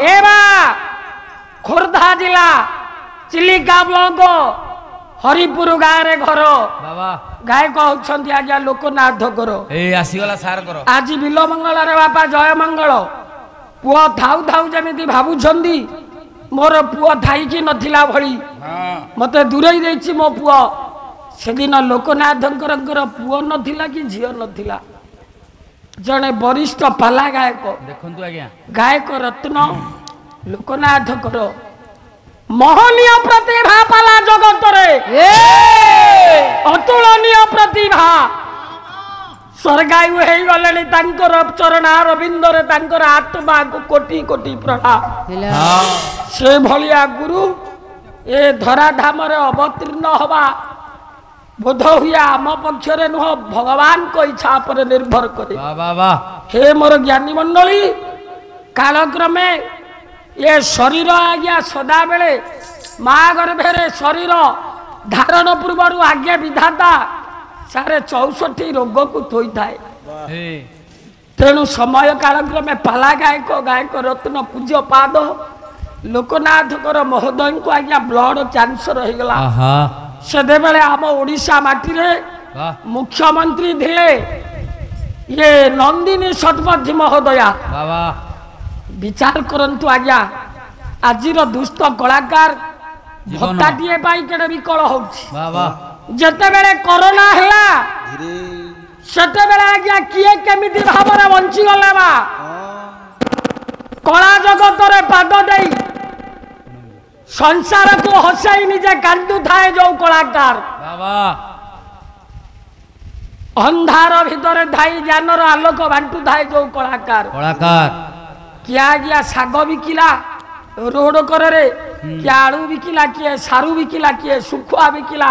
एबा खोर्धा जिला चिलिका ब्लॉक हरिपुर गाँव रे घर बाबा गायक होउछंती आज्ञा लोकनाथ करो ए आसीगला सार करो आज बिलो मंगल रे बापा जय मंगल पुआ थाउ थाउ जमिति भाबुछंती मोर पुआ थाई कि नथिला भली मते दूरई देछि मो पुआ सेदिन लोकनाथंकर पुआ नथिला कि झियो नथिला जने वरिष्ठ पाला गायक देखंतु आज्ञा गायक रत्न लोकनाथ करो मोहनीय प्रतिभा पाला जगत रे अतुलनीय प्रतिभा स्वर्गायु हे गलेनी तांकर चरणार बिंदरे तांकर आत्मा को कोटि कोटि प्रणाम से भलिया गुरु ए धरा धाम रे अवतीर्ण हवा बोध हुआ आम पक्षरे नुह भगवान को इच्छा पर निर्भर करे हे मोर ज्ञानी मंडली कालक्रमे ये शरीर आज्ञा सदा बेले माँ गर्भे शरीर धारण पूर्व आज्ञा विधाता सारे 64 रोग को थोई थाए तेणु समय कालक्रमे पाला गायक गायक रत्न पूज्य पाद लोकनाथ महोदय को आज्ञा ब्लड कैंसर हो गला से बेले आम ओडिशा माटी रे मुख्यमंत्री थे ये नंदिनी शतपथी महोदया विचार करंतु आज्ञा आजिर दुष्ट कलाकार भत्ताटीए पाई केडे विकल होउछि जते बेले कोरोना हैला सेते बेले आज्ञा किए केमिति भाबरे बंची गले बा कला जगत रे पाद देई संसार को हसाई निजे कांदु थाए जो कलाकार अंधार भितर धाई ज्ञानर आलोक बांटू थाए जो कलाकार क्या गया साग बिकिला रोड करे किए आलू बिकिला किए सारू बिकिला किए सुखुआ बिकिला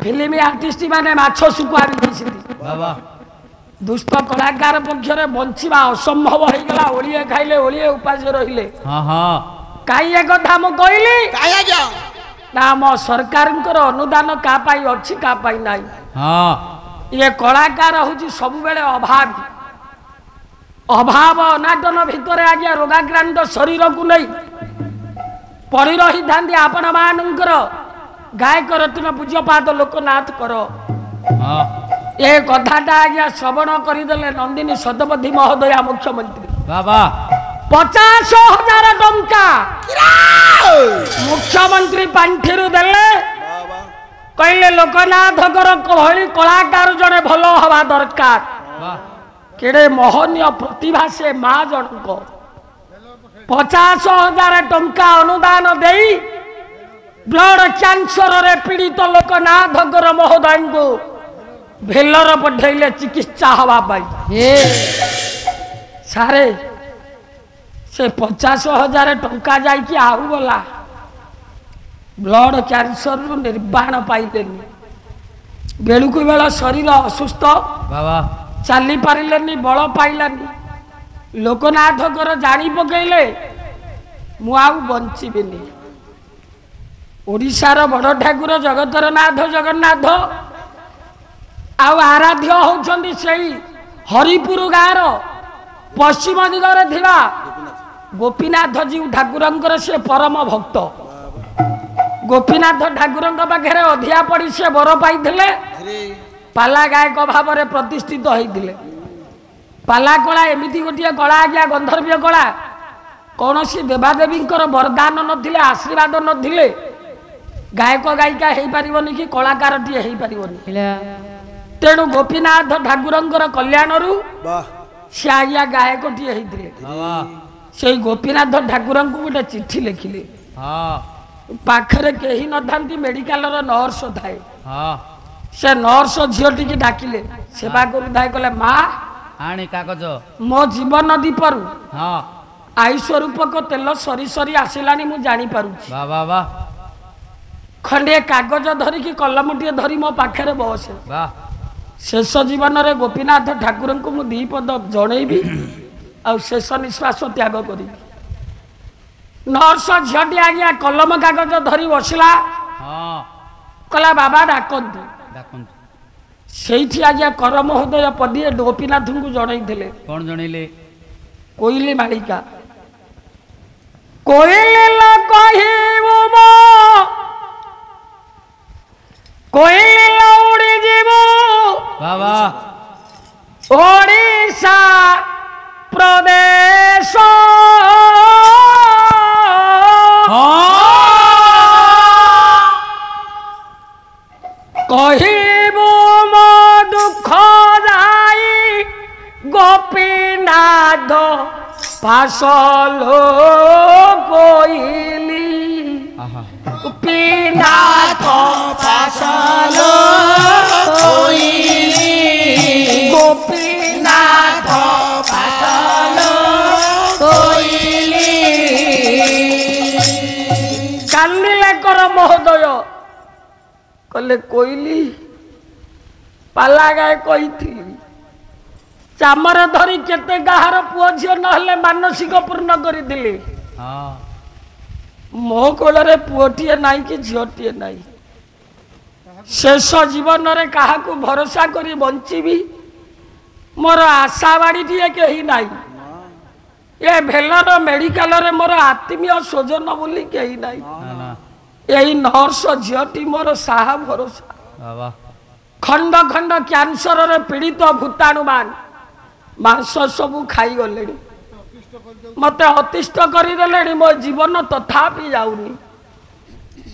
फिल्म आर्टिस्ट माने माछ सुखुआ बिकिसी दुष्ट कलाकार पक्षरे बंचिबा असंभव हो गला ओलिए खाइले ओलिए उपास रहिले काई एक कथा मु कहली ना मो सरकार अनुदान का पाई अछि का पाई नाही ये कलाकार होची सब बेले अभाव अनाटन भितर आज्ञा रोगाक्रांत शरीर को नहीं पड़ी रही था आपण मानकर गायक रत्न पूज्यपाद लोकनाथ करो ये कथाटा आज्ञा श्रवण करदे नंदिनी शतपथी महोदया मुख्यमंत्री 50,000 टंका मुख्यमंत्री पांठि देले कहले लोकनाथ भली कलाकार जड़े भल हवा दरकार केड़े मोहनीय प्रतिभा से माँ जनक 50,000 टंका अनुदान देई ब्लड कैंसर रे पीड़ित लोकनाथ महोदय को भेलर पठेले चिकित्सा हवा पाई सारे से 50,000 टंका जाई आउ गला ब्लड कैंसर निर्वाण पाइलेनी बेलुकु बेला शरीर असुस्थ चाली पारिलेनी बल पाइलानी लोकनाथ जानी पकेले मु आउ बंचीबिनी ओडिशार बड़ ठाकुर जगतर नाथ जगन्नाथ आउ आराध्य होउछंती सेई हरिपुर गाँव पश्चिम दिगरे थिबा गोपीनाथ जी ठाकुरंकर से परम भक्त गोपीनाथ ठाकुरंक पाखरे अधिया पड़ी से बर पाइथिले पाला गायक भाव में प्रतिष्ठित होते पाला कला एमती गोटे कला आज्ञा गंधर्वीय कला कौन सी देवादेवी वरदान नथिले आशीर्वाद नथिले गायक गायिका हो पारनि कि कलाकार टी हो पारनि तेणु गोपीनाथ ठाकुरंकर कल्याण सी आज्ञा गायक टी होते से गोपीनाथ ठाकुर को गोटे चिठी लिखिले पाखरे कहीं न था मेडिकल नर्स थाए से नर्स झीटी की डाकिले सेवा करुए कहले माँ आनी कागज मो जीवन दीपर आयुष रूपक तेल सरी सरी आसलानी मु जानी पारुछि खंडे कागज धरिकी कलम टे धरी मो पाखरे बसे शेष जीवन रे गोपीनाथ ठाकुर को मु दी पद जनईबी आ शेष निश्वास त्याग करी नर्स झीटी आज्ञा कलम कागज धरी बसला कला बाबा डाकतु से आज्ञा कर महोदय पदिए गोपीनाथ को जनई कौन जनइले कोइली मालिका कोइल कहिबु मो कोइल उड़ी जीवु बाबा ओडिशा प्रदेश कहिबु मो दुख जाई गोपीनाथ पासल कोइली गोपीनाथ पासल कोइली गोपीनाथ पासल कोइली कांदिले कर महोदय कले कोइली पाला गाय कही चामर धरी केते गाहार पुओ झियो नहले मानसिक पूर्ण करिदिले मो कोलरे पुओटिए नाई कि झियोटिए नाई शेष जीवन रे काहाकू भरोसा करी बंचीबी मोर आशावाड़ीटिए कही नाई ए भेलर मेडिकल रे मोर आत्मीय स्वजन बोली कही नाई यही नर्स झीटी मोर साहा भरोसा खंड खंड कैंसर रे पीड़ित भूताणु मान मांस सबू खाई गले मत अतिष्ठ करदे मो जीवन तथापि जाऊनी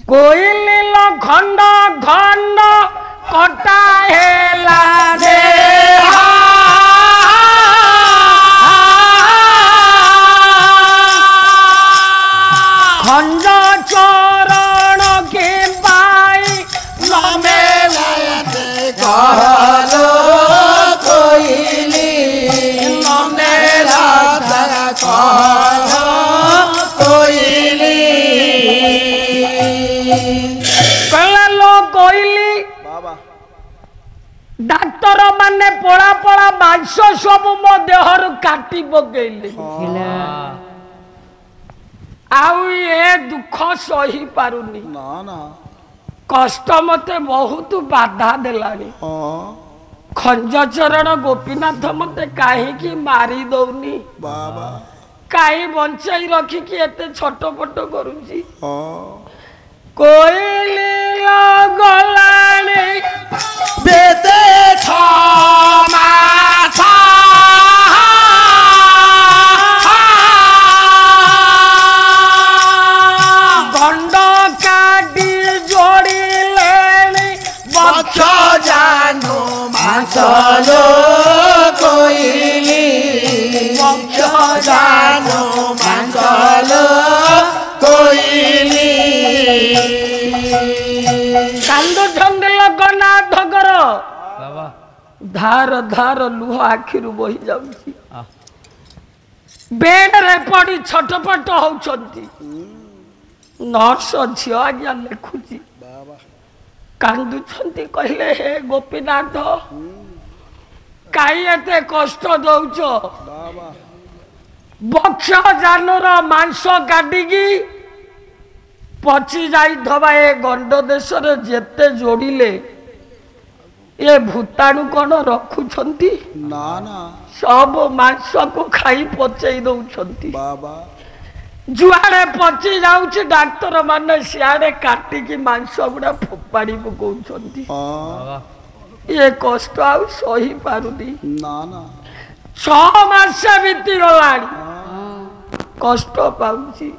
कोइल खंड खंड कटा हेला रे खंड चरण के पाई नमेलाते कहलो कोइली नमेलाते कहलो कोइली कहलो कोइली बाबा डाक्टर माने पोड़ा पोड़ा मांस सब मो देहर काटी पकेइले आउ ये दुख सही पारुनी ना ना कष्ट मते बहुत बाधा देलानी खंज चरण गोपीनाथ मते काहे की मारी दौनी बाबा काहे बंचाई रखी कि एते छटपट करूची कोइली गलानी बेते छमा जानो मांसलो कोइली वक्ष जानो मांसलो कोइली कांदो झंडल गनाथ कर बाबा धार धार लुह आखिरु बही जाउची बेड रे पड़ी छटपट होउछंती नर्स झियो आज्ञा लेखुची कांदुछंती कहले हे गोपीनाथ काई एते कष्ट दौच बक्ष जानर मांस काटिकी पची जाई धबा ए गंड देश रे जेते जोड़िले ये भूताणु कौन रखुछंती ना ना सब मांस को खाई पचई दउछंती बाबा जुआड़े पची जाऊँ डाक्तर माने सियाड़े काटिकी मांस गुड़ा फोपाड़ी पकाउछंती ये कष्ट आउ सही पारुनी ना ना 6 मास बीती गलानी कष्ट पाउची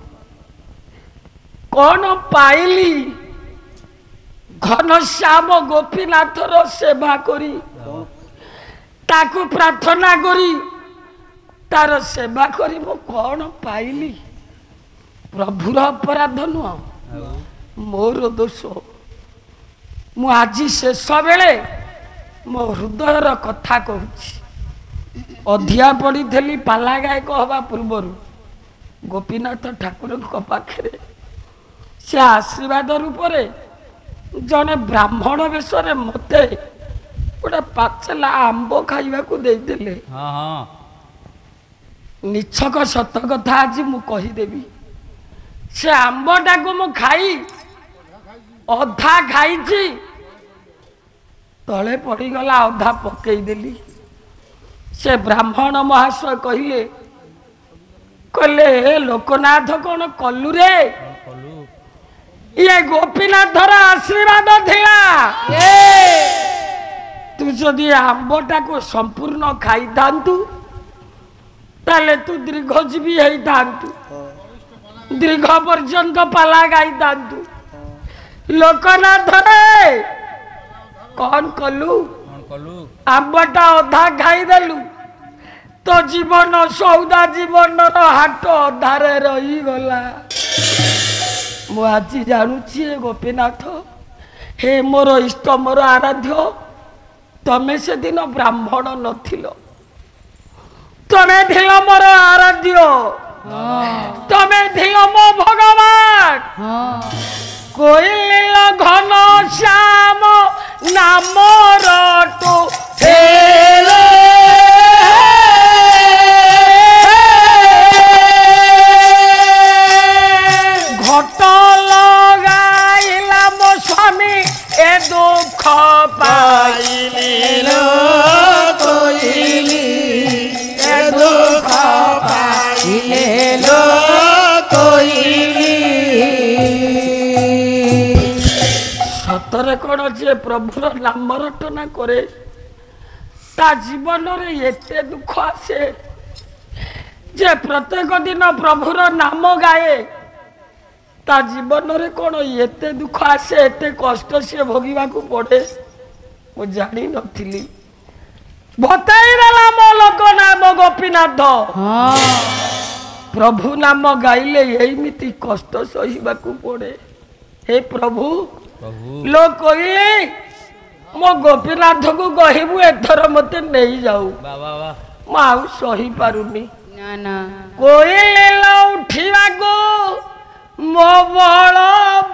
कौन पाइली घनश्याम गोपीनाथर सेवा करी ताकू प्रार्थना करी तार सेवा करी मो कौन पाइली प्रभुर अपराध नुह मोर दोष मु आज शेष बेले मो हृदयर कथा कहूँ अधिया पड़ी थी पाला गायक हवा पूर्वर गोपीनाथ ठाकुर पाखे से आशीर्वाद रूप जने ब्राह्मण वेश मत गोटे पाचेला आंब खाइबा देते निछक सत कथा आज मु कहीदेवी से आंबटा को मु खाई अधा खाई तले पड़गला अधा पकईदेली से ब्राह्मण महाशय कहले कहले लोकनाथ कौन कलु रे ये गोपीनाथर आशीर्वाद थिला तू जदि आंबटा को संपूर्ण खाई थांतु ताले तू दीर्घजीवी होई थांतु दीर्घ पर्यंत पाला गाई थांतु लोकनाथ रे कौन कलु आंबटा अधा खाईदेलु तो जीवन सौदा जीवन हाट अधारे रही गला मु आज जानूची गोपीनाथ हे मोर इष्ट मोर आराध्य तमे से दिन ब्राह्मण नथिलो तमे थिल मोर आराध्य तमे थिल मो भगवान कोइल घन श्याम नाम रटो हेलो घट लगाइला मो स्वामी ए दुख पाइली कोइली ए दुख पाइले कोइली सतरे कौन जे प्रभुर नाम रटना करे ता जीवन रे एते दुख आसे जे प्रत्येक दिन प्रभुर नाम गाए ता जीवन रे कौन एते दुख आसे एते कष्ट से भोगिबा को पड़े मु जानी नथिली बताई देला मो लोक नाम गोपीनाथ प्रभु नाम गाइले एमिति कष्ट सहिबा को पड़े हे प्रभु लोग कहले मो गोपीनाथ को कहबू एथर मते नहीं जाऊ मु आउ सही पारुनी कहले लो उठिबा को मो बळ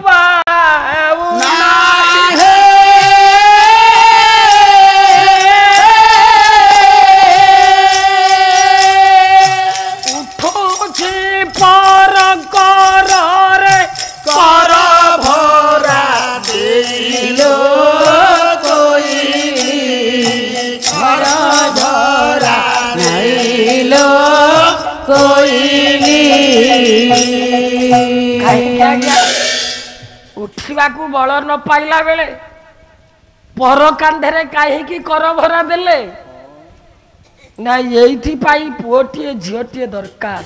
पाऊ नाही उठोछि पर कर रे कर भरा दिलो कोइली कर भरा नैलो कोइली उठा को बल न पाइला बेले पर कांधे कहीं कर भरा देले ना ये पुओटे झीटे दरकार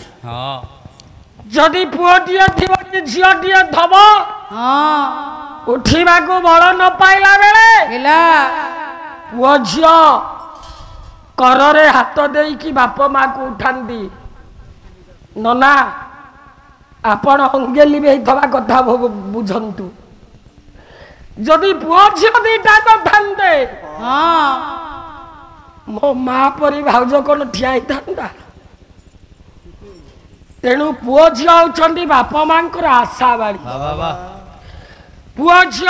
जदि पुओटे थी झीटे धब उठा को बल न पाइला बेले पुओ झी कर हाथ दे बाप माँ को उठाती नना आपण अंगेली भी थवा कथा बुझंतु जदि पुओ झी दीटा तो थांते मो माँ परी भाउज कौन ठिया था तेणु पुओ झी होती बाप माँ आशा बाड़ी पुओ झी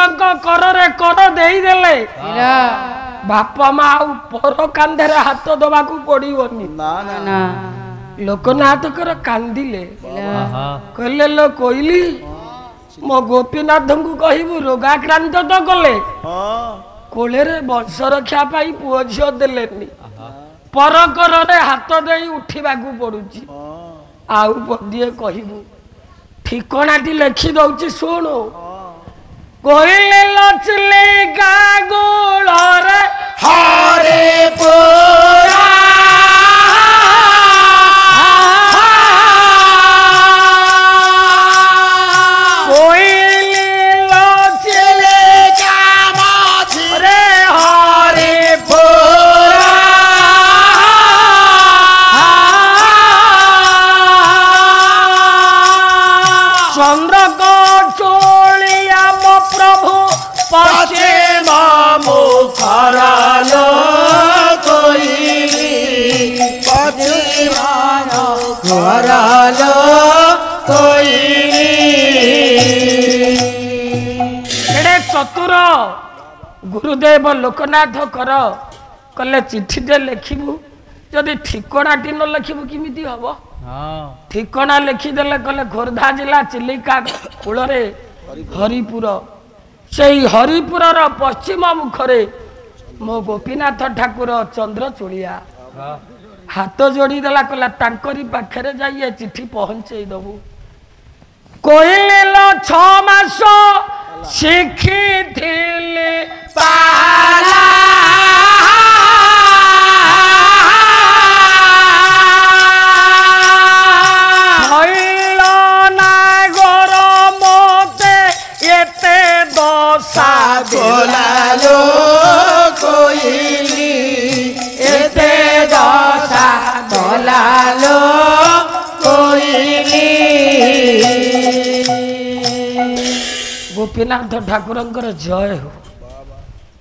कर देदेले बाप माँ पर कांधे हाथ दबा को पड़ोनी लोकनाथ कांदिले कहले लो कोइली मो गोपीनाथ को कहबू रोगाक्रांत तो गले कोले वंश रक्षा पाई पुओ झील देलेनी पर कर हाथ दे उठा पड़ुची आउ पदिए कहबू ठिकणाटी लिखि दउची शुणु कहले लचले गागोल रे हरे पुरा चंद्र को चोलिया मो प्रभु पचे मामो खरालो कोइली पचे मामो खरालो कोइली एडे चतुर गुरुदेव लोकनाथ कर कले चिठीटे लिखिबू जदि ठिकणाटी न लिखिबू किमिति हबो ठिकना लिखिदेले कले खोर्धा जिला चिलिका कूल हरिपुर से हरिपुर पश्चिम मुखरे मो गोपीनाथ ठाकुर चंद्र चूड़िया हाथ जोड़ी देला कहला तांकरी पाखरे जाइए चिट्ठी पहुंचे दबु कहले लो 6 मास शिखिथिले पाला बोलालो कोइली एते दशा बोलालो कोइली गोपीनाथ ठाकुरंकर जय हो।